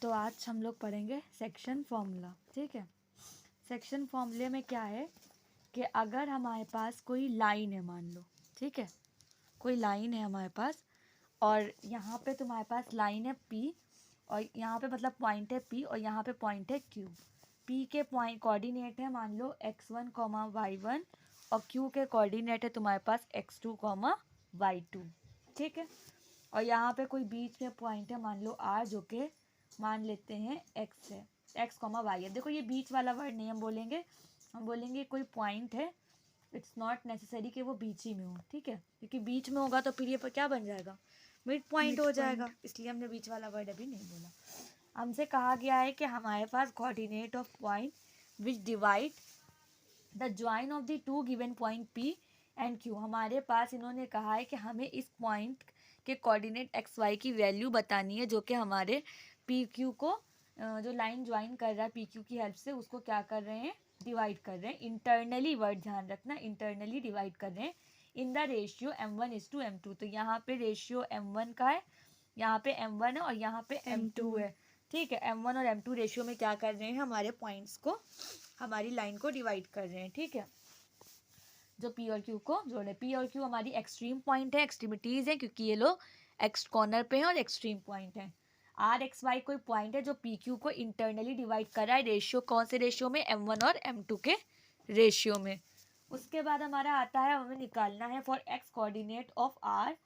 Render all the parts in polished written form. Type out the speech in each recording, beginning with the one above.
तो आज हम लोग पढ़ेंगे सेक्शन फॉर्मूला। ठीक है, सेक्शन फॉर्मूले में क्या है कि अगर हमारे पास कोई लाइन है, मान लो, ठीक है, कोई लाइन है हमारे पास और यहाँ पे तुम्हारे पास लाइन है P और यहाँ पे मतलब पॉइंट है P और यहाँ पे पॉइंट है Q। P के पॉइंट कोऑर्डिनेट है मान लो x1, y1 और Q के कोऑर्डिनेट है तुम्हारे पास x2, y2। ठीक है, और यहाँ पे कोई बीच में पॉइंट है मान लो R, जो कि मान लेते हैं x है, x, y है। देखो ये बीच वाला वर्ड नहीं हम बोलेंगे कोई पॉइंट है। इट्स नॉट नेसेसरी कि वो बीच ही में हो, ठीक है, क्योंकि बीच में होगा तो फिर ये क्या बन जाएगा, मिड पॉइंट हो जाएगा, इसलिए हमने बीच वाला वर्ड अभी नहीं बोला। हमसे कहा गया है कि हमारे पास coordinate of point which divide the join of the two given point P and Q। हमारे पास इन्होंने कहा है कि हमें इस पॉइंट के कोऑर्डिनेट एक्स वाई की वैल्यू बतानी है, जो कि हमारे पी क्यू को जो लाइन ज्वाइन कर रहा है पी क्यू की हेल्प से, उसको क्या कर रहे हैं, डिवाइड कर रहे हैं। इंटरनली वर्ड ध्यान रखना, इंटरनली डिवाइड कर रहे हैं इन द रेशियो m1:m2। तो यहाँ पे रेशियो m1 का है, यहाँ पे m1 है और यहाँ पे m2 है। ठीक है, m1 और m2 रेशियो में क्या कर रहे हैं, हमारे पॉइंट्स को, हमारी लाइन को डिवाइड कर रहे हैं। ठीक है, जो P और Q को जोड़े। P और Q हमारी एक्सट्रीम पॉइंट है, एक्सट्रीमिटीज है, क्योंकि ये लोग एक्स कॉर्नर पे हैं और एक्सट्रीम पॉइंट है। आर एक्स वाई कोई पॉइंट है जो पी क्यू को इंटरनली डिवाइड कर रहा है रेशियो, कौन से रेशियो में, m1 और m2 के रेशियो में। उसके बाद हमारा आता है, हमें निकालना है for x coordinate of r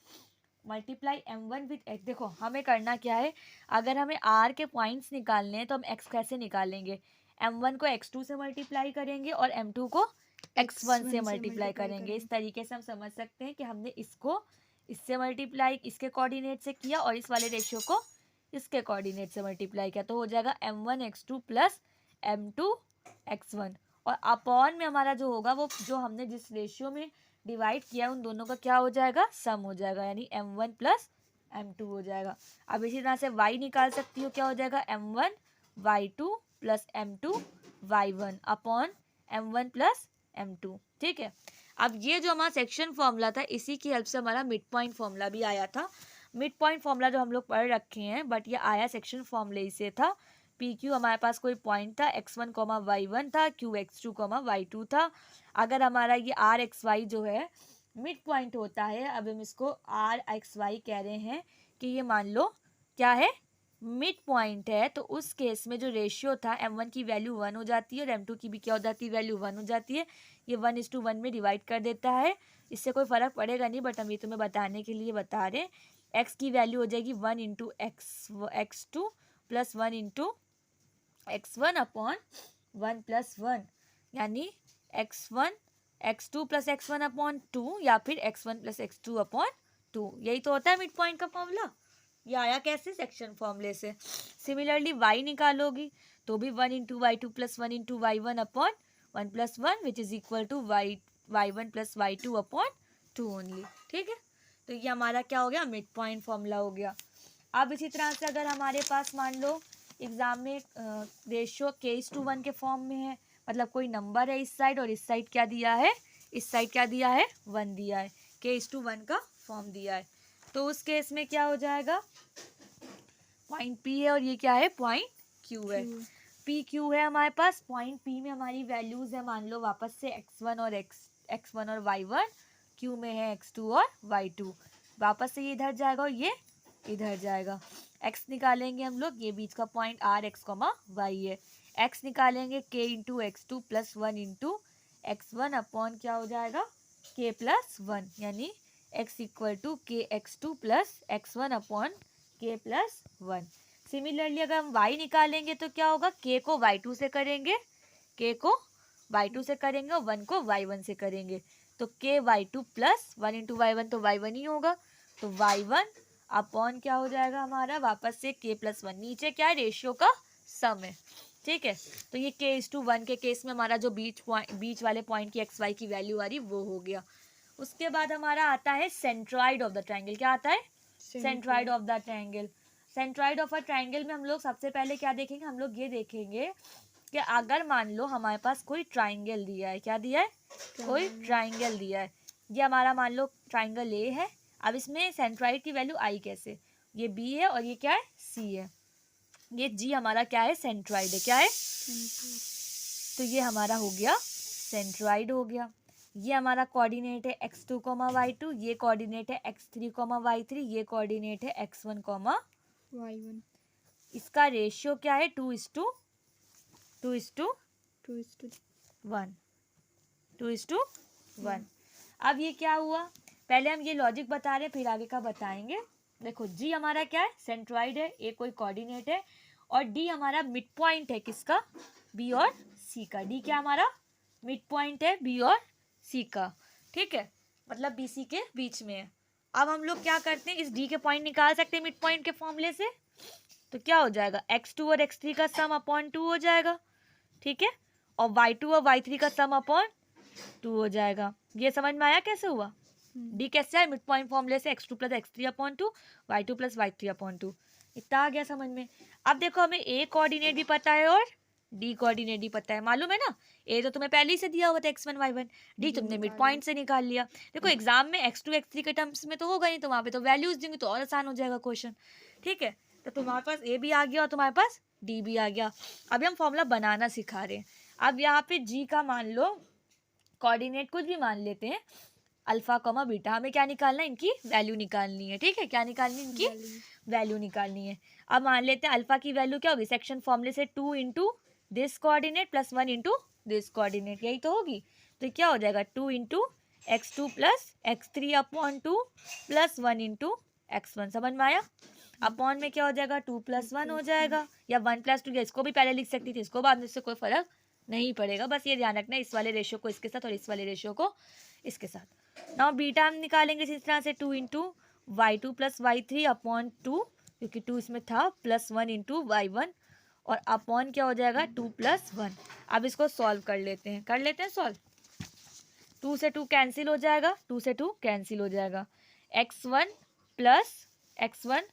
multiply m1 with x। देखो हमें करना क्या है, अगर हमें r के पॉइंट्स निकालने हैं तो हम x कैसे निकालेंगे, m1 को x2 से मल्टीप्लाई करेंगे और m2 को x1 से मल्टीप्लाई करेंगे। इस तरीके से हम समझ सकते हैं कि हमने इसको इससे मल्टीप्लाई इसके कोऑर्डिनेट से किया और इस वाले रेशियो को इसके कोऑर्डिनेट से मल्टीप्लाई किया, तो हो जाएगा m1 x2 plus m2 x1। और अपॉन में हमारा जो होगा वो जो हमने जिस रेशियो में डिवाइड किया उन दोनों का क्या हो जाएगा, सम हो जाएगा, यानी m1 प्लस m2 हो जाएगा। अब इसी तरह से y निकाल सकती हो, क्या हो जाएगा, m1 y2 plus m2 y1 upon m1 plus m2। ठीक है, अब ये जो हमारा सेक्शन फॉर्मूला था, इसी की हेल्प से हमारा मिड पॉइंट फॉर्मूला भी आया था। मिड पॉइंट फॉर्मूला जो हम लोग पढ़ रखे हैं, बट ये आया सेक्शन फॉर्मूले से था। पी क्यू हमारे पास कोई पॉइंट था, x1, y1 था, q x2, y2 था। अगर हमारा ये r x y जो है मिड पॉइंट होता है, अब हम इसको r x y कह रहे हैं कि ये मान लो क्या है, मिड पॉइंट है, तो उस केस में जो रेशियो था m1 की वैल्यू 1 हो जाती है और m2 की भी क्या हो जाती है, वैल्यू 1 हो जाती है। ये 1:1 में डिवाइड कर देता है, इससे कोई फ़र्क पड़ेगा नहीं, बट हम ये तुम्हें बताने के लिए बता रहे हैं। x की वैल्यू हो जाएगी 1 into x2 plus 1 into x1 upon 1 plus 1, यानी x1 x2 plus x1 upon 2 या फिर x1 प्लस x2 अपॉन 2। यही तो होता है मिड पॉइंट का फॉर्मूला। ये आया कैसे, सेक्शन फॉर्मूले से। सिमिलरली y निकालोगी तो भी 1 into y2 plus 1 into y1 upon 1 plus 1 which is equal to y1 plus y2 upon 2 only. ठीक है, तो ये हमारा क्या हो गया, मिड पॉइंट फॉर्मूला हो गया। अब इसी तरह से अगर हमारे पास मान लो एग्जाम में रेशियो k:1 के फॉर्म में है, मतलब कोई नंबर है इस साइड और इस साइड क्या दिया है, इस साइड क्या दिया है, 1 दिया है, k:1 का फॉर्म दिया है, तो उस केस में क्या हो जाएगा, पॉइंट P है और ये क्या है, पॉइंट Q है। P Q है हमारे पास, पॉइंट P में हमारी वैल्यूज है मान लो वापस से x1 और y1, Q में है x2 और y2, वापस से ये इधर जाएगा और ये इधर जाएगा। x निकालेंगे हम लोग, ये बीच का पॉइंट r x, y है। x निकालेंगे k into x2 plus 1 into x1 upon क्या हो जाएगा, k प्लस 1, यानी x equal to k x2 plus x1 upon k plus 1। Similarly अगर हम y निकालेंगे तो क्या होगा, k को y2 से करेंगे, k को y2 से करेंगे और 1 को y1 से करेंगे, तो k y2 plus 1 into y1 तो y1 ही होगा, तो y1 अपॉन क्या हो जाएगा हमारा, वापस से k प्लस 1, नीचे क्या है, रेशियो का सम है। ठीक है, तो ये k:1 के केस में हमारा जो बीच वाले पॉइंट की एक्स वाई की वैल्यू आ रही वो हो गया। उसके बाद हमारा आता है सेंट्रॉइड ऑफ द ट्राइंगल। क्या आता है, centroid of the triangle. Centroid of a triangle में हम लोग सबसे पहले क्या देखेंगे, हम लोग ये देखेंगे कि अगर मान लो हमारे पास कोई ट्राइंगल दिया है, क्या दिया है, कोई ट्राइंगल दिया है, ये हमारा मान लो ट्राइंगल ए है। अब इसमें सेंट्रॉइड की वैल्यू आई कैसे, ये बी है और ये क्या है, सी है। ये जी हमारा क्या है, सेंट्रॉइड है। क्या है? तो ये हमारा हो गया सेंट्रॉइड हो गया। ये हमारा कोऑर्डिनेट है x2, y2, ये कोऑर्डिनेट है x3, y3, ये कोऑर्डिनेट है x1, y1। इसका रेशियो क्या है? 2:1, 2:1। अब ये क्या हुआ, पहले हम ये लॉजिक बता रहे हैं, फिर आगे का बताएंगे। देखो जी हमारा क्या है, सेंट्रॉइड है, ए कोई कोऑर्डिनेट है, और डी हमारा मिड पॉइंट है, किसका? बी और सी का। डी क्या हमारा? मिड पॉइंट है बी और सी का, ठीक है, मतलब बी सी के बीच में है। अब हम लोग क्या करते हैं, इस डी के पॉइंट निकाल सकते हैं मिड पॉइंट के फॉर्मूले से। तो क्या हो जाएगा, x2 और x3 का सम अपॉन 2 हो जाएगा, ठीक है, और y2 और y3 का सम अपॉन 2 हो जाएगा। ये समझ में आया कैसे हुआ? डी कैसे आया? मिड पॉइंट फॉर्मूले से x2 plus x3 upon 2, y2 plus y3 upon 2। इतना आ गया समझ में। अब देखो हमें ए कोऑर्डिनेट भी पता है और डी कोऑर्डिनेट भी पता है, मालूम है ना। ए तो तुम्हें पहले ही से दिया हुआ था x1 y1, डी तुमने मिड पॉइंट से निकाल लिया। देखो एग्जाम में x2 x3 के टर्म्स में तो होगा नहीं, तो वहाँ पे तो वैल्यूज देंगे तो और आसान हो जाएगा क्वेश्चन, ठीक है। तो तुम्हारे पास ए भी आ गया और तुम्हारे पास डी भी आ गया। अभी हम फॉर्मूला बनाना सिखा रहे हैं। अब यहाँ पे जी का मान लो कोऑर्डिनेट कुछ भी मान लेते हैं, अल्फा कॉमा बीटा। हमें क्या निकालना है, इनकी वैल्यू निकालनी है, ठीक है। क्या निकालनी है? इनकी वैल्यू निकालनी है। अब मान लेते हैं अल्फा की वैल्यू क्या होगी, सेक्शन फॉर्मूले से 2 into this coordinate plus 1 into this coordinate, यही तो होगी। तो क्या हो जाएगा, 2 into x2 plus x3 upon 2 plus 1 into x1। समझ में आया? अपॉन में क्या हो जाएगा, 2 + 1 हो जाएगा, या 1 + 2, इसको भी पहले लिख सकती थी, इसको बाद में, इससे कोई फर्क नहीं पड़ेगा। बस ये ध्यान रखना, इस वाले रेशियो को इसके साथ और इस वाले रेशियो को इसके साथ। नाउ बीटा हम निकालेंगे इस तरह से, 2 into y2 plus y3 upon 2, क्योंकि 2 इसमें था, प्लस 1 इंटू y1, और अपॉन क्या हो जाएगा, 2 + 1। अब इसको सॉल्व कर लेते हैं सॉल्व। 2 से 2 कैंसिल हो जाएगा, 2 से 2 कैंसिल हो जाएगा। x1 plus x1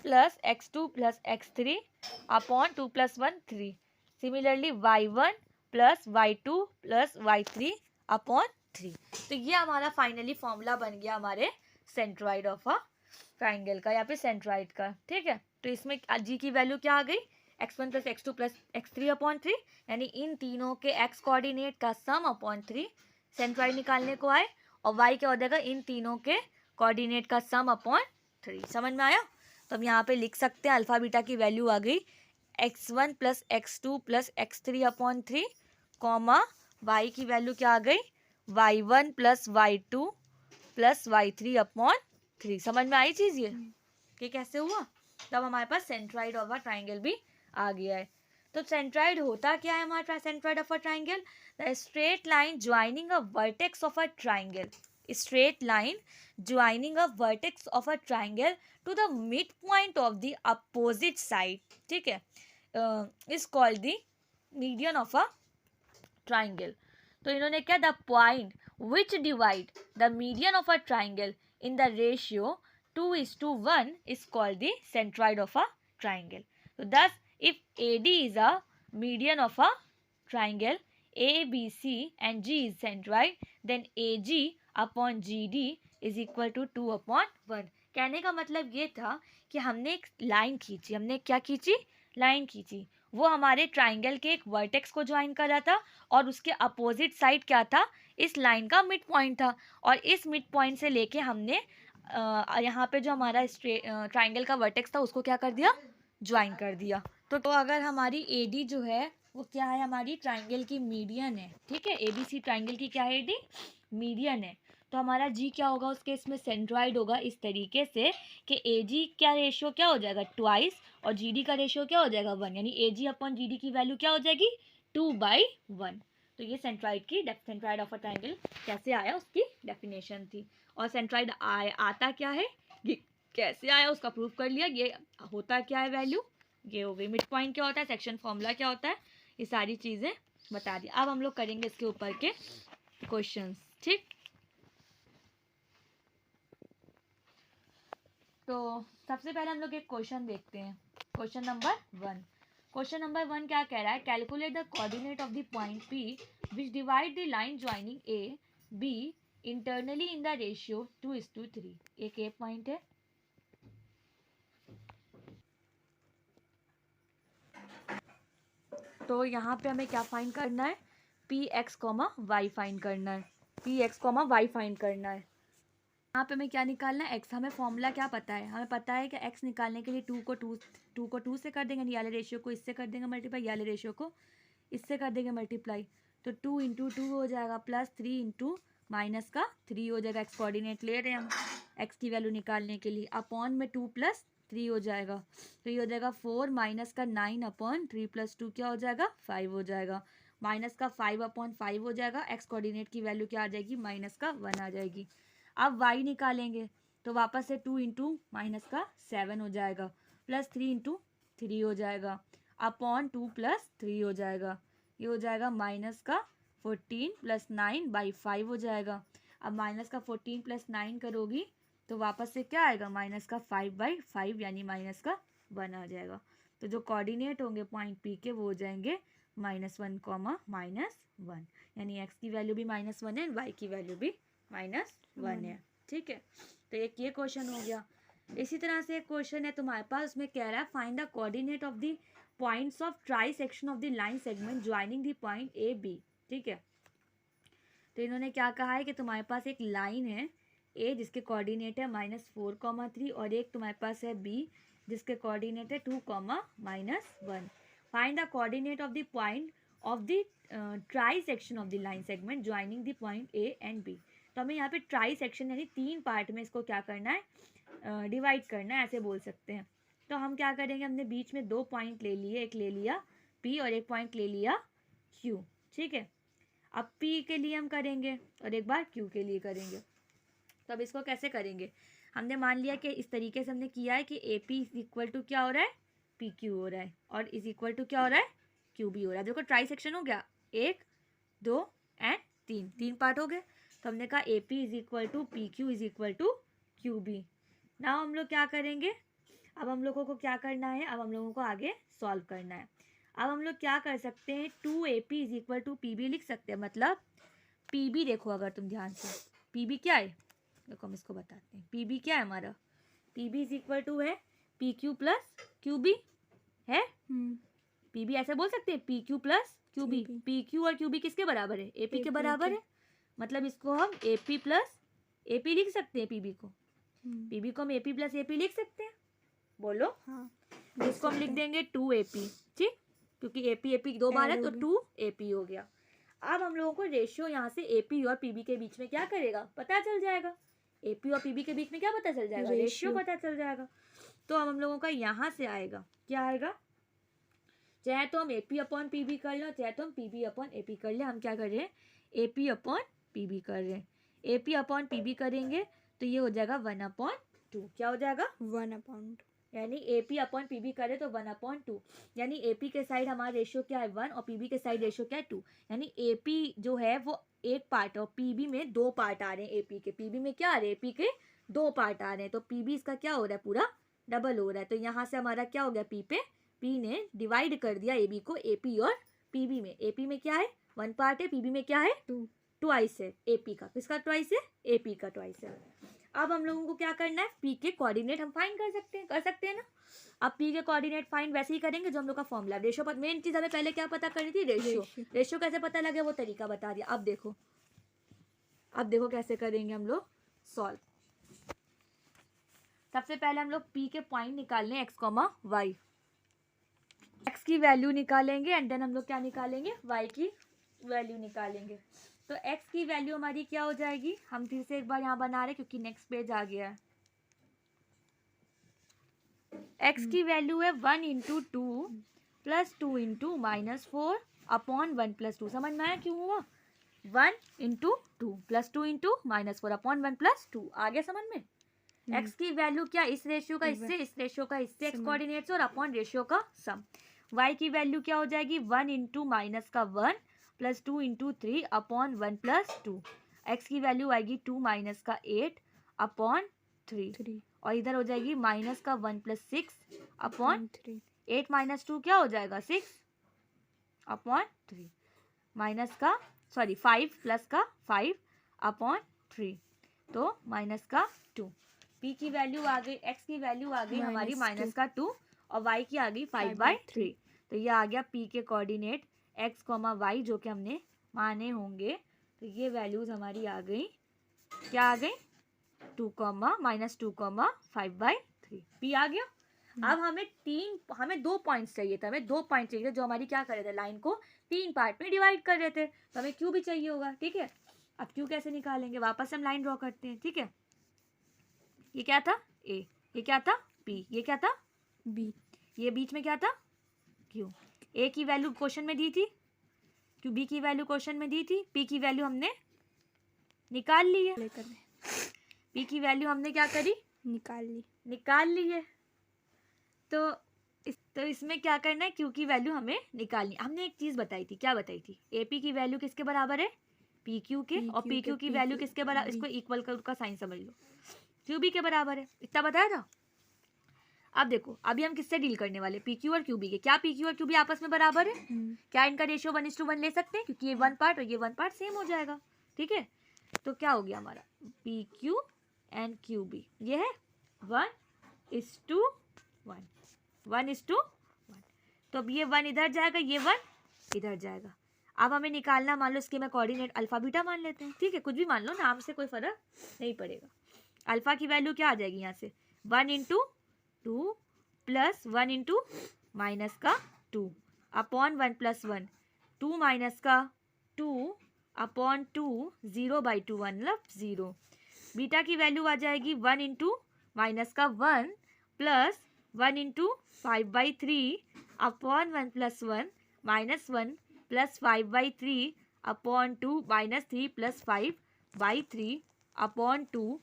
plus x2 plus x3 upon 2 + 1 3। Similarly y1 plus y2 plus y3 upon 3। तो ये हमारा फाइनली फॉर्मूला बन गया हमारे सेंट्रॉइड ऑफ अ ट्राइंगल का, या फिर सेंट्रॉइड का, ठीक है। तो इसमें जी की वैल्यू क्या आ गई, x1 plus x2 plus x3 upon 3, यानी इन तीनों के x कोऑर्डिनेट का सम अपॉन 3 सेंट्रॉइड निकालने को आए, और y क्या हो जाएगा, इन तीनों के कोऑर्डिनेट का सम अपॉन 3। समझ में आया? तो हम यहाँ पे लिख सकते हैं अल्फा बीटा की वैल्यू आ गई x1 plus x2 plus x3 upon 3, comma y की वैल्यू क्या आ गई, y1 plus y2 plus y3 upon 3। समझ में आई चीज़ ये कि कैसे हुआ? तब हमारे पास सेंट्रॉइड ऑफ अ ट्राइंगल भी आ गया है। तो सेंट्रॉइड होता क्या है हमारा centroid of a triangle? The straight line joining a vertex of a triangle, straight line joining a vertex of a triangle to the midpoint of the opposite side, ठीक है, is called the median of a triangle। तो इन्होंने क्या, the point which divide the median of a triangle in the ratio 2:1 is called the centroid of a triangle। So thus if AD is a median of a triangle, ABC and G is centroid, then AG upon GD is equal to 2/1। कहने का मतलब ये था कि हमने एक line खींची, हमने क्या खींची, लाइन खींची, वो हमारे ट्राइंगल के एक वर्टेक्स को ज्वाइन कर रहा था, और उसके अपोजिट साइड क्या था, इस लाइन का मिड पॉइंट था, और इस मिड पॉइंट से लेके हमने यहाँ पे जो हमारा ट्राइंगल का वर्टेक्स था उसको क्या कर दिया, ज्वाइन कर दिया। तो अगर हमारी AD जो है वो क्या है, हमारी ट्राइंगल की मीडियन है, ठीक है, ABC ट्राइंगल की क्या है, AD मीडियन है, तो हमारा जी क्या होगा उस केस में, सेंट्रॉइड होगा इस तरीके से कि AG क्या रेशियो क्या हो जाएगा, 2, और GD का रेशियो क्या हो जाएगा, 1, यानी AG अपॉन GD की वैल्यू क्या हो जाएगी, 2/1। तो ये सेंट्रॉइड की सेंट्रॉइड ऑफ अ ट्राइंगल कैसे आया उसकी डेफिनेशन थी। और सेंट्रॉइड आता क्या है, ये कैसे आया उसका प्रूफ कर लिया, ये होता क्या है वैल्यू, ये हो गई। मिड पॉइंट क्या होता है, सेक्शन फॉर्मूला क्या होता है, ये सारी चीज़ें बता दी। अब हम लोग करेंगे इसके ऊपर के क्वेश्चंस, ठीक। तो सबसे पहले हम लोग एक क्वेश्चन देखते हैं, क्वेश्चन नंबर 1। क्वेश्चन नंबर 1 क्या कह रहा है, calculate the coordinate of the point P which divide the line joining A B internally in the ratio 2:3। एक ए पॉइंट है, तो यहाँ पे हमें क्या फाइंड करना है, P X comma Y find करना है, P X comma Y find करना है। यहाँ पे हमें क्या निकालना है, एक्स। हमें फॉर्मूला क्या पता है, हमें पता है कि एक्स निकालने के लिए टू को टू से कर देंगे, ये वाले रेशियो को इससे कर देंगे मल्टीप्लाई, ये वाले रेशियो को इससे कर देंगे मल्टीप्लाई। तो 2 इंटू टू हो जाएगा प्लस 3 इंटू माइनस का 3 हो जाएगा। एक्स कोऑर्डिनेट ले रहे हैं हम एक्स की वैल्यू निकालने के लिए। अपॉन में 2 प्लस 3 हो जाएगा, तो ये हो जाएगा 4 माइनस का 9 अपॉन 3 प्लस 2 क्या हो जाएगा 5 हो जाएगा। माइनस का 5 अपॉन 5 हो जाएगा। एक्स कोऑर्डिनेट की वैल्यू क्या आ जाएगी, माइनस का 1 आ जाएगी। अब y निकालेंगे तो वापस से 2 इंटू माइनस का 7 हो जाएगा, प्लस 3 इंटू 3 हो जाएगा, अपॉन 2 प्लस 3 हो जाएगा। ये हो जाएगा माइनस का 14 प्लस 9 बाई 5 हो जाएगा। अब माइनस का 14 प्लस 9 करोगी तो वापस से क्या आएगा, माइनस का 5 बाई 5 यानी माइनस का 1 आ जाएगा। तो जो कोऑर्डिनेट होंगे पॉइंट पी के वो हो जाएंगे -1 कॉमा -1, यानी एक्स की वैल्यू भी -1 है, वाई की वैल्यू भी -1 है। ठीक है, तो एक ये क्वेश्चन हो गया। इसी तरह से एक क्वेश्चन है तुम्हारे पास, उसमें कह रहा है find the coordinate of the points of trisection of the line segment joining the point A B. ठीक है, तो इन्होंने क्या कहा है कि तुम्हारे पास एक लाइन है ए जिसके कोऑर्डिनेट है -4, 3 और एक तुम्हारे पास है बी जिसके कोऑर्डिनेट है 2, -1। Find the coordinate of the point of the trisection of the line segment joining the point A and B. तो हमें यहाँ पे ट्राई सेक्शन यानी 3 पार्ट में इसको क्या करना है, डिवाइड करना है, ऐसे बोल सकते हैं। तो हम क्या करेंगे, हमने बीच में 2 पॉइंट ले लिए, एक ले लिया P और एक पॉइंट ले लिया Q। ठीक है, अब P के लिए हम करेंगे और एक बार Q के लिए करेंगे। तो अब इसको कैसे करेंगे, हमने मान लिया कि इस तरीके से हमने किया है कि AP इज इक्वल टू क्या हो रहा है, PQ हो रहा है, और इज इक्वल टू क्या हो रहा है, QB हो रहा है। देखो ट्राई सेक्शन हो गया, 1 2 एंड 3 पार्ट हो गए। तो हमने कहा AP is equal to PQ is equal to QB। ना हम लोग क्या करेंगे, अब हम लोगों को क्या करना है, अब हम लोगों को आगे सॉल्व करना है। अब हम लोग क्या कर सकते हैं, 2AP is equal to PB लिख सकते हैं। मतलब PB देखो अगर तुम ध्यान से, PB क्या है, देखो हम इसको बताते हैं। PB क्या है हमारा, PB इज इक्वल टू है PQ प्लस QB है। PB ऐसे बोल सकते हैं, PQ प्लस QB। PQ और QB किसके बराबर है, AP के बराबर है। मतलब इसको हम AP प्लस AP लिख सकते हैं। PB को PB को हम AP प्लस AP लिख सकते हैं, बोलो। हाँ, इसको हम लिख देंगे 2AP। ठीक, क्योंकि AP दो बार है तो 2AP हो गया। अब हम लोगों को रेशियो यहाँ से AP और PB के बीच में क्या करेगा, पता चल जाएगा। AP और PB के बीच में क्या पता चल जाएगा, रेशियो पता चल जाएगा। तो अब हम लोगों का यहाँ से आएगा, क्या आएगा, चाहे तो हम AP अपॉन PB कर लो, चाहे तो हम PB अपॉन AP कर ले। हम क्या कर रहे हैं, AP अपॉन PB कर रहे हैं। AP अपॉन PB करेंगे तो ये हो जाएगा 1/2। क्या हो जाएगा, 1/2, यानी AP अपॉन PB करे तो 1/2। यानी AP के साइड हमारा रेशियो क्या है 1 और PB के साइड रेशियो क्या है 2। यानी AP जो है वो एक पार्ट है और PB में 2 पार्ट आ रहे हैं। AP के PB में क्या आ रहे हैं, AP के 2 पार्ट आ रहे हैं। तो PB इसका क्या हो रहा है, पूरा डबल हो रहा है। तो यहाँ से हमारा क्या हो गया, P पे P ने डिवाइड कर दिया AB को AP और PB में। AP में क्या है 1 पार्ट है, PB में क्या है 2, ट्वाइस है AP का। किसका ट्वाइस है, AP का ट्वाइस है। अब हम लोगों को क्या करना है, P के कोऑर्डिनेट हम फाइंड कर सकते हैं ना। अब P के कोऑर्डिनेट फाइंड वैसे ही करेंगे जो हम लोग का फॉर्मूला। रेशियो पर मेन चीज हमें पहले क्या पता करनी थी, रेशियो कैसे पता लगे वो तरीका बता दिया। अब देखो कैसे करेंगे हम लोग सॉल्व। सबसे पहले हम लोग P के पॉइंट निकालने x, y। x की वैल्यू निकालेंगे एंड देन हम लोग क्या निकालेंगे, y की वैल्यू निकालेंगे। तो x की वैल्यू हमारी क्या हो जाएगी, हम फिर से एक बार यहाँ बना रहे क्योंकि नेक्स्ट पेज आ गया है। x की वैल्यू है 1 into 2 plus 2 into -4 upon 1 plus 2। समझ में आया क्यों हुआ, 1 into 2 plus 2 into -4 upon 1 plus 2। आगे समझ में। x की वैल्यू क्या, इस रेशियो का इससे, इस रेशियो का इससे, x कोऑर्डिनेट्स और अपॉन रेशियो का सम। y की वैल्यू क्या हो जाएगी, 1 into -1 plus 2 into 3 upon 1 plus 2। x की वैल्यू आएगी 2 -8 अपॉन 3 और इधर हो जाएगी -1 प्लस 6 अपॉन 3। 8 माइनस 2 क्या हो जाएगा 6 अपॉन 3 5 प्लस का 5 अपॉन 3 तो -2। P की वैल्यू आ गई, x की वैल्यू आ गई हमारी -2 और y की आ गई 5/3। तो ये आ गया P के कोऑर्डिनेट x, y जो कि हमने माने होंगे। तो ये वैल्यूज हमारी आ गई, क्या आ गई, 2, -2, 5/3। P आ गया। अब हमें 2 पॉइंट्स चाहिए थे, हमें 2 पॉइंट चाहिए थे जो हमारी क्या कर रहे थे, लाइन को 3 पार्ट में डिवाइड कर रहे थे। तो हमें Q भी चाहिए होगा, ठीक है। अब Q कैसे निकालेंगे, वापस हम लाइन ड्रॉ करते हैं, ठीक है। ये क्या था A, ये क्या था P, ये क्या था B, ये बीच में क्या था Q। A की वैल्यू क्वेश्चन में दी थी, Q B की वैल्यू क्वेश्चन में दी थी, P की वैल्यू हमने निकाल ली है, P की वैल्यू हमने क्या करी, निकाल ली है। तो इसमें क्या करना है, Q की वैल्यू हमें निकालनी। हमने एक चीज बताई थी, क्या बताई थी, AP की वैल्यू किसके बराबर है, PQ के, और PQ की वैल्यू किसके बराबर, इसको इक्वल का साइन समझ लो, QB के बराबर है, इतना बताया था। अब देखो अभी हम किससे डील करने वाले, PQ और QB के। क्या PQ और QB आपस में बराबर है, क्या इनका रेशियो 1:1 ले सकते हैं, क्योंकि ये 1 पार्ट और ये 1 पार्ट सेम हो जाएगा, ठीक है। तो क्या हो गया हमारा, PQ एंड QB ये है 1:1, 1:1। तो अब ये 1 इधर जाएगा, ये 1 इधर जाएगा। अब हमें निकालना, मान लो इसके मैं कोऑर्डिनेट अल्फा बीटा मान लेते हैं, ठीक है, कुछ भी मान लो, नाम से कोई फर्क नहीं पड़ेगा। अल्फा की वैल्यू क्या आ जाएगी यहाँ से, 1:2 प्लस 1 माइनस का 2 अपॉन 1 + 1, 2 माइनस का 2 अपॉन 2, 0/2 मतलब 0। बीटा की वैल्यू आ जाएगी 1 माइनस का 1 plus 1 5/3 upon 1 + 1 minus 1 plus 5/3 upon 2 minus 3 plus 5/3 upon 2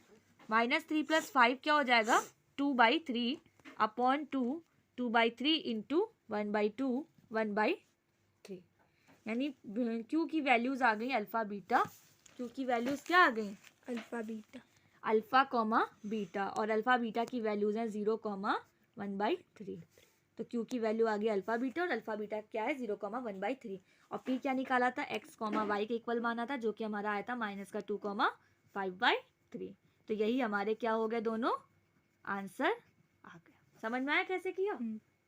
minus 3 plus 5 क्या हो जाएगा, 2/3 अपॉन 2, 2/3 इंटू 1/2, 1/3। यानी Q की वैल्यूज आ गई अल्फा बीटा, Q की वैल्यूज क्या आ गई, अल्फा कॉमा बीटा, और अल्फा बीटा की वैल्यूज हैं 0,1/3। तो Q की वैल्यू आ गई अल्फा बीटा, और अल्फा बीटा क्या है 0,1/3। और P क्या निकाला था, x, y के इक्वल माना था, जो कि हमारा आया था -2,5/3। तो यही हमारे क्या हो गए, दोनों आंसर आ गया। समझ में आया कैसे किया।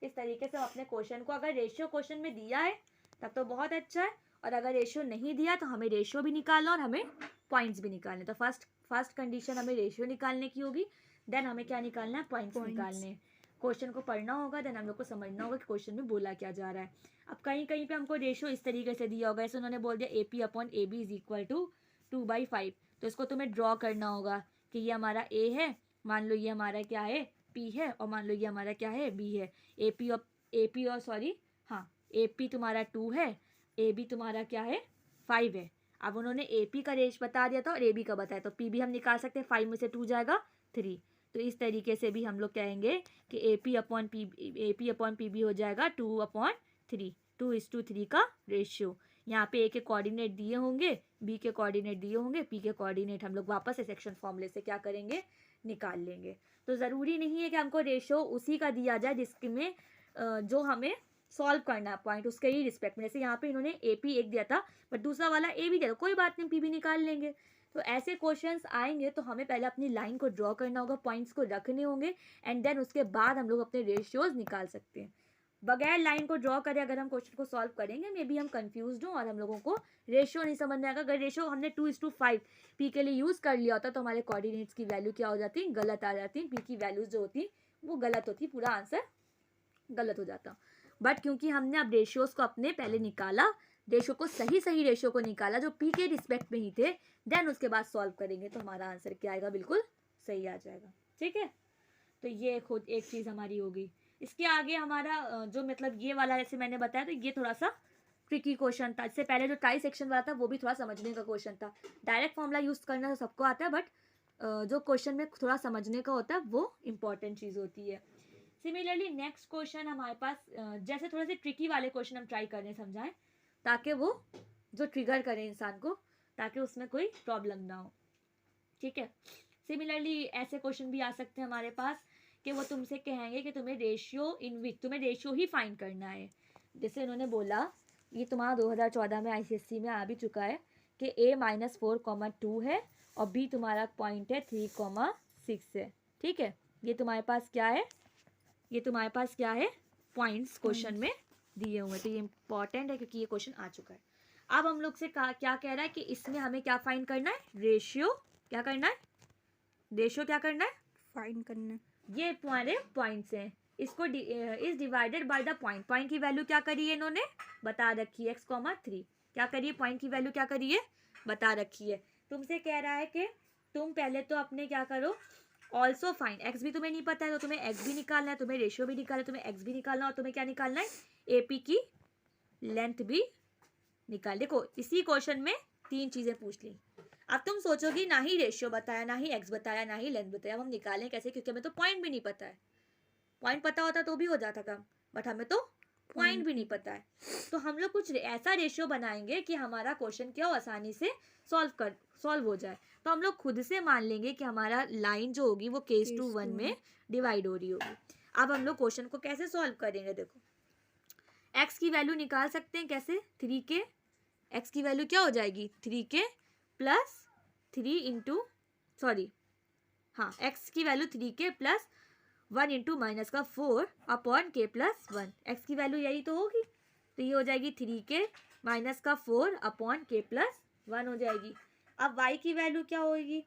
इस तरीके से हम अपने क्वेश्चन को, अगर रेशियो क्वेश्चन में दिया है तब तो बहुत अच्छा है, और अगर रेशियो नहीं दिया तो हमें रेशियो भी निकालना और हमें पॉइंट्स भी निकालने। तो फर्स्ट कंडीशन हमें रेशियो निकालने की होगी, देन हमें क्या निकालना है, पॉइंट्स निकालने। क्वेश्चन को पढ़ना होगा, देन हम लोग को समझना होगा कि क्वेश्चन में बोला क्या जा रहा है। अब कहीं कहीं पे हमको रेशियो इस तरीके से दिया होगा, जैसे उन्होंने बोल दिया AP/AB = 2/5। तो इसको तुम्हें ड्रॉ करना होगा कि ये हमारा A है, मान लो ये हमारा क्या है P है, और मान लो ये हमारा क्या है B है। AP तुम्हारा 2 है, AB तुम्हारा क्या है 5 है। अब उन्होंने AP का रेश बता दिया था और AB का बताया, तो P भी हम निकाल सकते हैं, 5 में से 2 जाएगा 3। तो इस तरीके से भी हम लोग कहेंगे कि AP/PB हो जाएगा 2/3, 2:3 का रेशियो। यहाँ पे A के कोऑर्डिनेट दिए होंगे, B के कोऑर्डिनेट दिए होंगे, P के कोऑर्डिनेट हम लोग वापस से सेक्शन फॉर्मूले से क्या करेंगे, निकाल लेंगे। तो ज़रूरी नहीं है कि हमको रेशियो उसी का दिया जाए जिसमें जो हमें सॉल्व करना है पॉइंट, उसके ही रिस्पेक्ट में। जैसे यहाँ पे इन्होंने AP एक दिया था बट दूसरा वाला A भी दिया था, कोई बात नहीं, P भी निकाल लेंगे। तो ऐसे क्वेश्चंस आएंगे तो हमें पहले अपनी लाइन को ड्रॉ करना होगा, पॉइंट्स को रखने होंगे, एंड देन उसके बाद हम लोग अपने रेशियोज निकाल सकते हैं। बगैर लाइन को ड्रॉ करे अगर हम क्वेश्चन को सॉल्व करेंगे, मे बी हम कंफ्यूज हों और हम लोगों को रेशियो नहीं समझ में आएगा। अगर रेशियो हमने 2:5 P के लिए यूज़ कर लिया होता तो हमारे कोऑर्डिनेट्स की वैल्यू क्या हो जाती, गलत आ जाती। P की वैल्यूज जो होती वो गलत होती, पूरा आंसर गलत हो जाता। बट क्योंकि हमने अब रेशियोज को अपने पहले निकाला, रेशियो को सही रेशियो को निकाला जो P के रिस्पेक्ट में ही थे, देन उसके बाद सॉल्व करेंगे तो हमारा आंसर क्या आएगा, बिल्कुल सही आ जाएगा। ठीक है, तो ये खुद एक चीज़ हमारी होगी। इसके आगे हमारा जो मतलब ये वाला जैसे मैंने बताया, तो ये थोड़ा सा ट्रिकी क्वेश्चन था। इससे पहले जो ट्राई सेक्शन वाला था वो भी थोड़ा समझने का क्वेश्चन था। डायरेक्ट फॉर्मूला यूज़ करना तो सबको आता है, बट जो क्वेश्चन में थोड़ा समझने का होता है वो इम्पॉर्टेंट चीज़ होती है। सिमिलरली नेक्स्ट क्वेश्चन हमारे पास जैसे थोड़े से ट्रिकी वाले क्वेश्चन हम ट्राई करने समझाएं, ताकि वो जो ट्रिगर करे इंसान को, ताकि उसमें कोई प्रॉब्लम ना हो। ठीक है, सिमिलरली ऐसे क्वेश्चन भी आ सकते हैं हमारे पास कि वो तुमसे कहेंगे कि तुम्हें रेशियो ही फाइंड करना है। जैसे उन्होंने बोला, ये तुम्हारा 2014 में ICSE में आ भी चुका है कि A-4,2 है और B तुम्हारा पॉइंट है 3,6 है। ठीक है, ये तुम्हारे पास क्या है, ये तुम्हारे पास क्या है, पॉइंट्स क्वेश्चन में दिए हुए, तो ये इंपॉर्टेंट है क्योंकि ये क्वेश्चन आ चुका है। अब हम लोग से क्या कह रहा है कि इसमें हमें क्या फाइंड करना है, रेशियो क्या करना है, रेशियो क्या करना है, फाइंड करना है। ये हमारे पॉइंट्स हैं, इसको is divided by the point, point की वैल्यू क्या करी है इन्होंने बता रखी है, x,3 क्या करिए, पॉइंट की वैल्यू क्या करिए बता रखी है। तुमसे कह रहा है कि तुम पहले तो अपने क्या करो, ऑल्सो फाइंड, एक्स भी तुम्हें नहीं पता है तो तुम्हें एक्स भी निकालना है, तुम्हें रेशियो भी निकालना है, तुम्हें एक्स भी निकालना है, और तुम्हें क्या निकालना है, एपी की लेंथ भी निकाल। देखो इसी क्वेश्चन में 3 चीजें पूछ ली। अब तुम सोचोगी ना ही रेशियो बताया, ना ही एक्स बताया, ना ही लेंथ बताया, अब हम निकालें कैसे, क्योंकि हमें तो पॉइंट भी नहीं पता है। पॉइंट पता होता तो भी हो जाता काम, बट हमें तो पॉइंट भी नहीं पता है। तो हम लोग कुछ ऐसा रेशियो बनाएंगे कि हमारा क्वेश्चन क्या हो, आसानी से सॉल्व हो जाए। तो हम लोग खुद से मान लेंगे कि हमारा लाइन जो होगी वो k/1 में डिवाइड हो रही होगी। अब हम लोग क्वेश्चन को कैसे सॉल्व करेंगे, देखो x की वैल्यू निकाल सकते हैं कैसे, 3k, x की वैल्यू क्या हो जाएगी 3k प्लस 3 इंटू x की value 3k plus 1 into minus का 4 अपॉन k प्लस 1, x की वैल्यू यही तो होगी, तो ये हो जाएगी 3k माइनस का 4 अपॉन k प्लस 1 हो जाएगी। अब y की वैल्यू क्या होगी,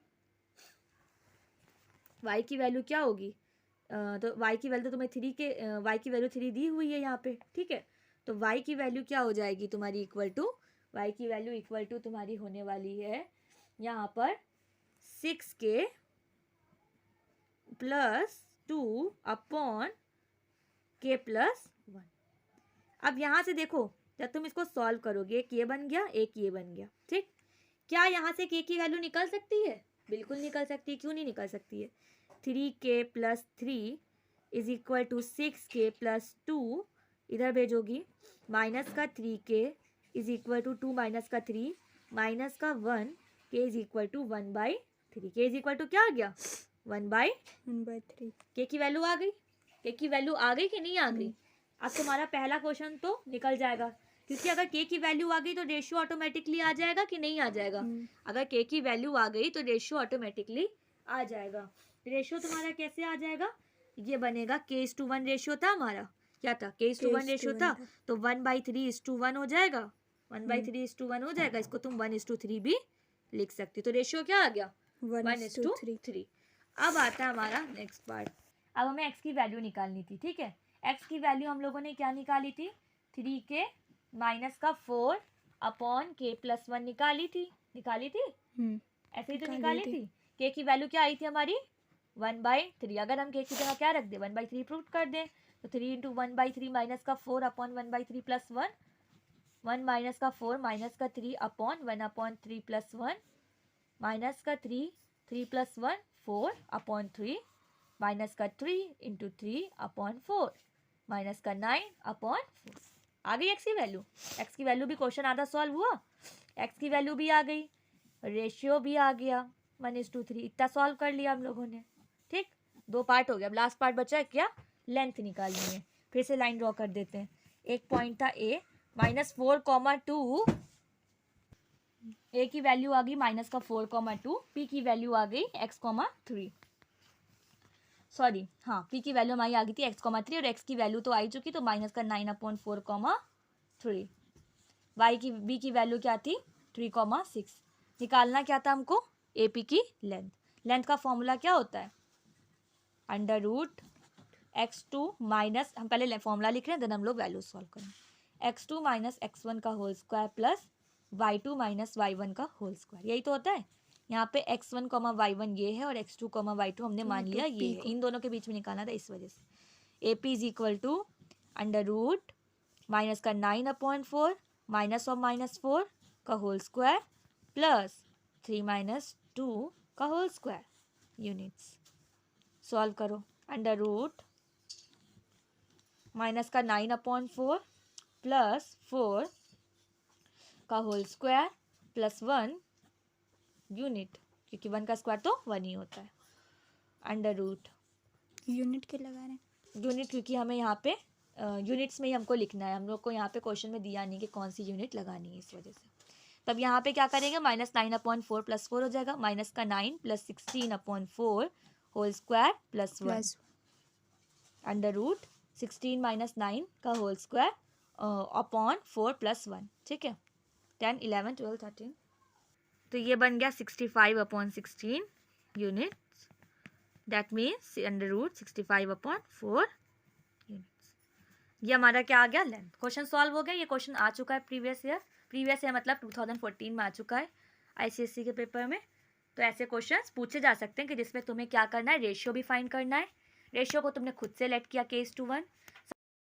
y की वैल्यू क्या होगी, तो y की वैल्यू तो तुम्हें 3k, y की वैल्यू 3 दी हुई है यहाँ पे, ठीक है। तो y की वैल्यू क्या हो जाएगी तुम्हारी y की वैल्यू इक्वल टू तुम्हारी होने वाली है यहाँ पर 6k plus 2 upon k plus 1। अब यहाँ से देखो जब तुम इसको सॉल्व करोगे, एक ये बन गया, एक ये बन गया, ठीक। क्या यहाँ से k की वैल्यू निकल सकती है, बिल्कुल निकल सकती है, क्यों नहीं निकल सकती है, 3k plus 3 is equal to 6k plus 2, इधर भेजोगी, माइनस का 3k is equal to 2 minus का 3 माइनस का 1, k is equal to 1/3, k is equal to क्या आ गया 1/3, k की वैल्यू आ गई, k की वैल्यू आ गई कि नहीं आ गई। अब तुम्हारा पहला क्वेश्चन तो निकल जाएगा, क्योंकि अगर k की वैल्यू आ गई तो रेशियो ऑटोमेटिकली आ जाएगा कि नहीं आ जाएगा, अगर k की वैल्यू आ गई तो रेशियो ऑटोमेटिकली आ जाएगा। रेशियो तुम्हारा कैसे आ जाएगा, ये बनेगा k/1 रेशियो था हमारा, क्या था k/1 रेशियो था, तो 1/3:1 हो जाएगा, 1/3:1 हो जाएगा, इसको तुम 1:3 भी लिख सकती हो, तो रेशियो क्या आ गया 1:3। अब आता है हमारा नेक्स्ट पार्ट, अब हमें x की वैल्यू निकालनी थी, ठीक है। x की वैल्यू हम लोगों ने क्या निकाली थी, 3k माइनस का 4 अपॉन k प्लस 1 निकाली थी ऐसे ही तो निकाली थी। k की वैल्यू क्या आई थी हमारी 1/3, अगर हम k की जगह क्या रख दे 1/3 पुट कर दें, तो 3 इंटू 1/3 माइनस का 4 अपॉन 1/3 प्लस 1, 1 माइनस का 4 माइनस का 3 अपॉन 1/3 प्लस 1 माइनस का 3 प्लस 1 4 अपॉन 3 माइनस का 3 इंटू 3 अपॉन 4 माइनस का 9 अपॉन 4। आ गई एक्स की वैल्यू भी क्वेश्चन आधा सॉल्व हुआ, एक्स की वैल्यू भी आ गई, रेशियो भी आ गया 1:3, इतना सॉल्व कर लिया हम लोगों ने, ठीक। 2 पार्ट हो गया, अब लास्ट पार्ट बचा है क्या, लेंथ निकालनी है। फिर से लाइन ड्रॉ कर देते हैं, एक पॉइंट था ए, -4,2, ए की वैल्यू आ गई -4,2, पी की वैल्यू आ गई x,3, सॉरी हाँ पी की वैल्यू हमारी आ गई थी x,3 और x की वैल्यू तो आई चुकी, तो -9/4,3। y की b की वैल्यू क्या थी 3,6। निकालना क्या था हमको, AP की लेंथ का फॉर्मूला क्या होता है, √x2 माइनस, हम पहले फॉर्मूला लिख रहे हैं देन हम लोग वैल्यू सॉल्व करेंगे, x2 माइनस x1 का whole square plus y2 minus y1 का होल स्क्वायर, यही तो होता है। यहाँ पे x1, y1 ये है और x2, y2 हमने मान लिया ये है, इन दोनों के बीच में निकालना था इस वजह से। AP is equal to √ minus का 9/4 माइनस ऑफ -4 का होल स्क्वायर प्लस 3 माइनस 2 का होल स्क्वायर, यूनिट्स सॉल्व करो, √ माइनस का 9/4 प्लस 4 का होल स्क्वायर प्लस 1 यूनिट, क्योंकि 1 का स्क्वायर तो 1 ही होता है, √ यूनिट के लगा रहे हैं, यूनिट क्योंकि हमें यहाँ पे यूनिट्स में ही हमको लिखना है, हम लोग को यहाँ पे क्वेश्चन में दिया नहीं कि कौन सी यूनिट लगानी है, इस वजह से। तब यहाँ पे क्या करेंगे, -9/4 प्लस 4 हो जाएगा, माइनस का 9 plus 16/4 whole square plus 1 √ 16 minus 9 का होल स्क्वायर अपॉन 4+1, ठीक है, 10, 11, 12, 13, तो ये बन गया 65/16 यूनिट्स, दैट मीन्स √65/4 यूनिट्स। ये हमारा क्या आ गया, लेंथ। क्वेश्चन सॉल्व हो गया। ये क्वेश्चन आ चुका है प्रीवियस ईयर मतलब 2014 में आ चुका है ICSE के पेपर में। तो ऐसे क्वेश्चंस पूछे जा सकते हैं कि जिसमें तुम्हें क्या करना है, रेशियो भी फाइंड करना है। रेशियो को तुमने खुद से लेट किया K:1,